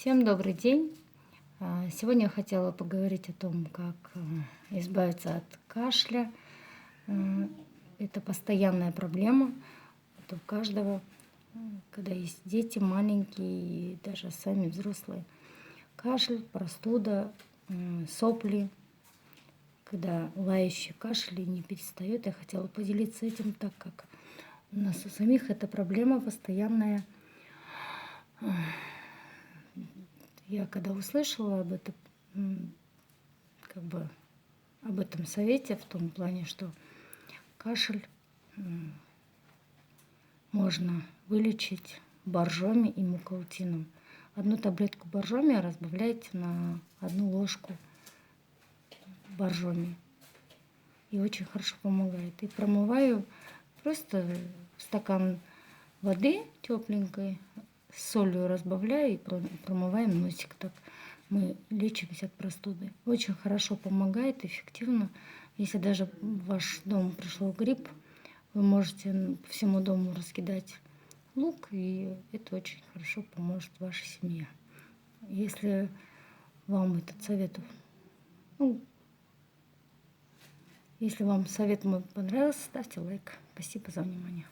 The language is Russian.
Всем добрый день! Сегодня я хотела поговорить о том, как избавиться от кашля. Это постоянная проблема. Это у каждого, когда есть дети маленькие и даже сами взрослые. Кашель, простуда, сопли, когда лающий кашель и не перестает. Я хотела поделиться этим, так как у нас у самих эта проблема постоянная. Я когда услышала об этом, об этом совете, в том плане, что кашель можно вылечить боржоми и мукалтином. Одну таблетку боржоми разбавляйте на 1 ложку боржоми. И очень хорошо помогает. И промываю просто в стакан воды тепленькой, с солью разбавляю и промываем носик. Так мы лечимся от простуды. Очень хорошо помогает, эффективно. Если даже в ваш дом пришел грипп, вы можете по всему дому раскидать лук, и это очень хорошо поможет вашей семье. Если вам этот совет, если вам совет мой понравился, ставьте лайк. Спасибо за внимание.